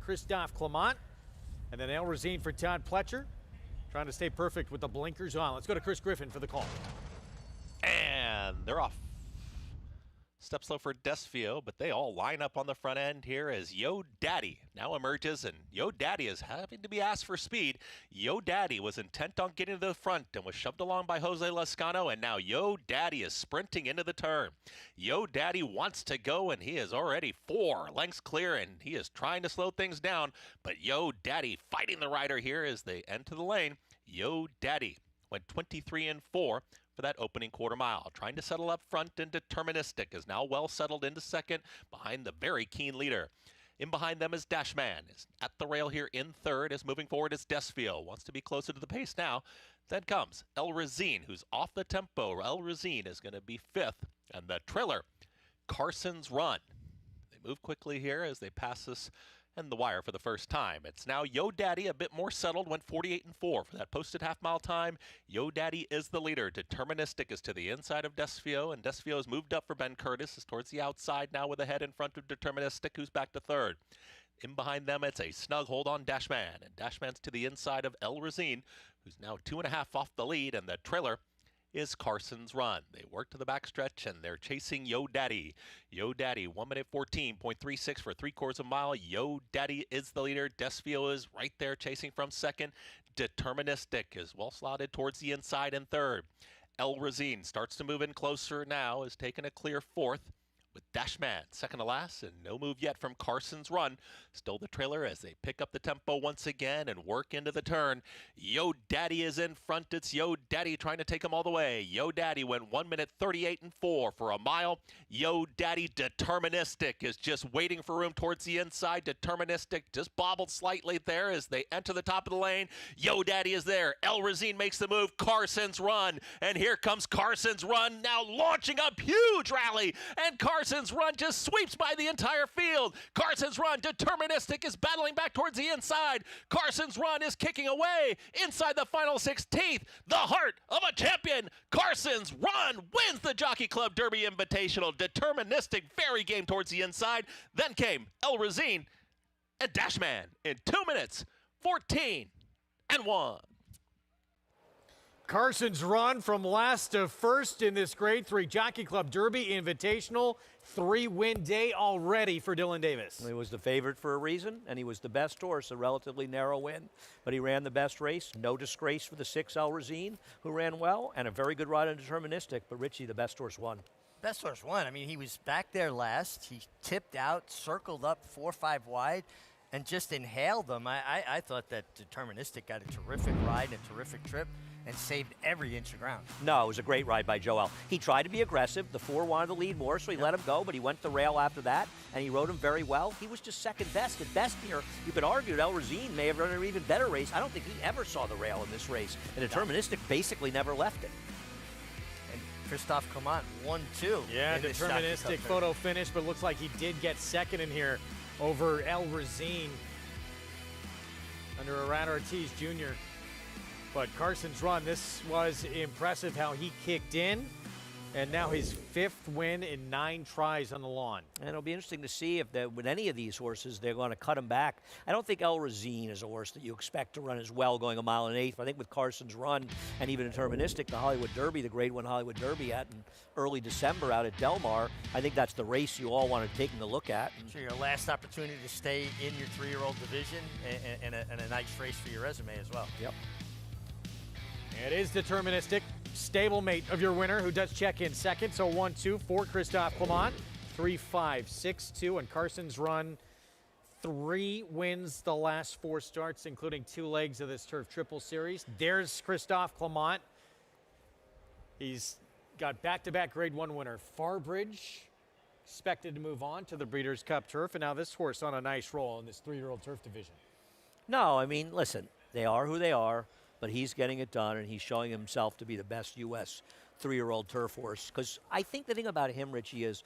Christophe Clement. And then El Razine for Todd Pletcher. Trying to stay perfect with the blinkers on. Let's go to Chris Griffin for the call. And they're off. Step slow for Desfio, but they all line up on the front end here as Yo Daddy now emerges, and Yo Daddy is having to be asked for speed. Yo Daddy was intent on getting to the front and was shoved along by Jose Lascano, and now Yo Daddy is sprinting into the turn. Yo Daddy wants to go, and he is already 4 lengths clear, and he is trying to slow things down, but Yo Daddy fighting the rider here as they enter the lane. Yo Daddy went 23 and 4 for that opening quarter mile. Trying to settle up front, and Deterministic is now well settled into second behind the very keen leader. In behind them is Dashman, is at the rail here in third, is moving forward as Desfio, wants to be closer to the pace now. Then comes El Razine, who's off the tempo. El Razine is going to be 5th, and the trailer, Carson's Run. They move quickly here as they pass us and the wire for the first time. It's now Yo Daddy, a bit more settled, went 48 and 4 for that posted half-mile time. Yo Daddy is the leader. Deterministic is to the inside of Desfio, and Desfio has moved up for Ben Curtis, is towards the outside now with a head in front of Deterministic, who's back to third. In behind them, it's a snug hold on Dashman, and Dashman's to the inside of El Razine, who's now 2.5 off the lead, and the trailer is Carson's Run. They work to the backstretch, and they're chasing Yo Daddy. Yo Daddy, 1 minute 14.36 for 3/4 of a mile. Yo Daddy is the leader. Desfio is right there chasing from second. Deterministic is well slotted towards the inside in third. El Razine starts to move in closer now, is taking a clear 4th. With Dashman second to last, and no move yet from Carson's Run. Still the trailer as they pick up the tempo once again and work into the turn. Yo Daddy is in front. It's Yo Daddy trying to take him all the way. Yo Daddy went 1 minute 38 and 4 for a mile. Yo Daddy Deterministic is just waiting for room towards the inside. Deterministic just bobbled slightly there as they enter the top of the lane. Yo Daddy is there. El Razine makes the move. Carson's Run, and here comes Carson's Run now launching a huge rally, and Carson's Run just sweeps by the entire field. Carson's Run, Deterministic is battling back towards the inside. Carson's Run is kicking away inside the final 16th. The heart of a champion. Carson's Run wins the Jockey Club Derby Invitational. Deterministic very game towards the inside. Then came El Razine and Dashman in 2 minutes 14 and 1. Carson's Run from last to first in this Grade 3 Jockey Club Derby Invitational. 3-win day already for Dylan Davis. He was the favorite for a reason, and he was the best horse, a relatively narrow win. But he ran the best race. No disgrace for the 6 El Razine, who ran well, and a very good ride on Deterministic. But Richie, the best horse won. Best horse won. I mean, he was back there last. He tipped out, circled up 4 or 5 wide, and just inhaled them. I thought that Deterministic got a terrific ride and a terrific trip and saved every inch of ground. No, it was a great ride by Joel. He tried to be aggressive. The 4 wanted to lead more, so he let him go, but he went the rail after that, and he rode him very well. He was just second best. At best here, you could argue that El Razine may have run an even better race. I don't think he ever saw the rail in this race, and Deterministic basically never left it. And Christophe Clement won too. Yeah, Deterministic photo finish, but looks like he did get second in here over El Razine under Aran Ortiz Jr. But Carson's Run, this was impressive how he kicked in, and now his 5th win in 9 tries on the lawn. And it'll be interesting to see if with any of these horses, they're going to cut him back. I don't think El Razine is a horse that you expect to run as well going 1 mile and 1/8. I think with Carson's Run and even Deterministic, the Hollywood Derby, the Grade 1 Hollywood Derby in early December out at Del Mar, I think that's the race you all want to take a look at. So your last opportunity to stay in your 3-year-old division and a nice race for your resume as well. Yep. It is Deterministic, stablemate of your winner, who does check in second. So 1-2 for Christophe Clement, 3-5, 6-2, and Carson's Run 3 wins the last 4 starts, including 2 legs of this Turf Triple Series. There's Christophe Clement. He's got back-to-back Grade 1 winner. Farbridge expected to move on to the Breeders' Cup Turf, and now this horse on a nice roll in this 3-year-old turf division. No, I mean, listen, they are who they are, but he's getting it done, and he's showing himself to be the best U.S. 3-year-old turf horse. Because I think the thing about him, Richie, is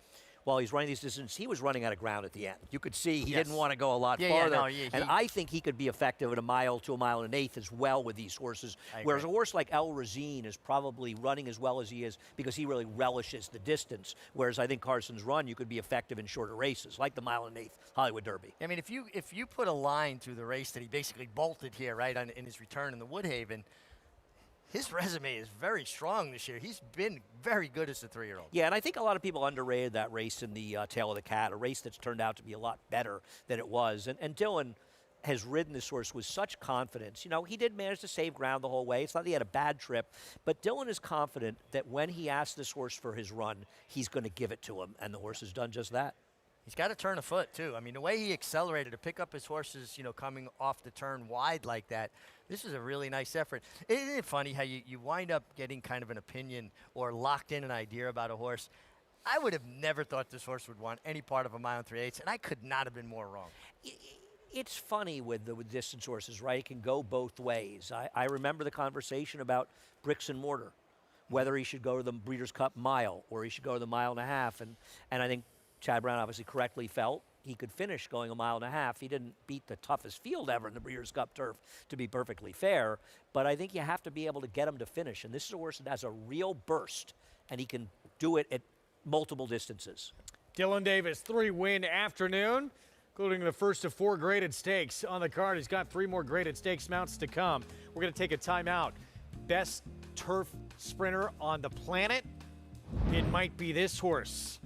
while he's running these distances, he was running out of ground at the end. You could see he Yes. didn't want to go a lot Yeah, farther. no, yeah, and I think he could be effective at a mile to a mile and an eighth as well with these horses. I Whereas a agree. horse like El Razine is probably running as well as he is because he really relishes the distance. Whereas I think Carson's Run, you could be effective in shorter races, like the mile and an eighth Hollywood Derby. I mean, if you put a line through the race that he basically bolted here, right, in his return in the Woodhaven, his resume is very strong this year. He's been very good as a 3-year-old. Yeah, and I think a lot of people underrated that race in the Tail of the Cat, a race that's turned out to be a lot better than it was. And Dylan has ridden this horse with such confidence. You know, he did manage to save ground the whole way. It's not that he had a bad trip, but Dylan is confident that when he asks this horse for his run, he's going to give it to him, and the horse has done just that. He's got to turn a foot, too. I mean, the way he accelerated to pick up his horses, you know, coming off the turn wide like that, this is a really nice effort. Isn't it funny how you wind up getting kind of an opinion or locked in an idea about a horse? I would have never thought this horse would want any part of a mile and 3/8, and I could not have been more wrong. It's funny with distance horses, right? It can go both ways. I remember the conversation about bricks and mortar, whether he should go to the Breeders' Cup mile or he should go to the mile and a half. And I think Chad Brown obviously correctly felt he could finish going a mile and a half. He didn't beat the toughest field ever in the Breeders' Cup turf, to be perfectly fair. But I think you have to be able to get him to finish. And this is a horse that has a real burst, and he can do it at multiple distances. Dylan Davis, 3-win afternoon, including the first of 4 graded stakes on the card. He's got 3 more graded stakes mounts to come. We're going to take a timeout. Best turf sprinter on the planet? It might be this horse.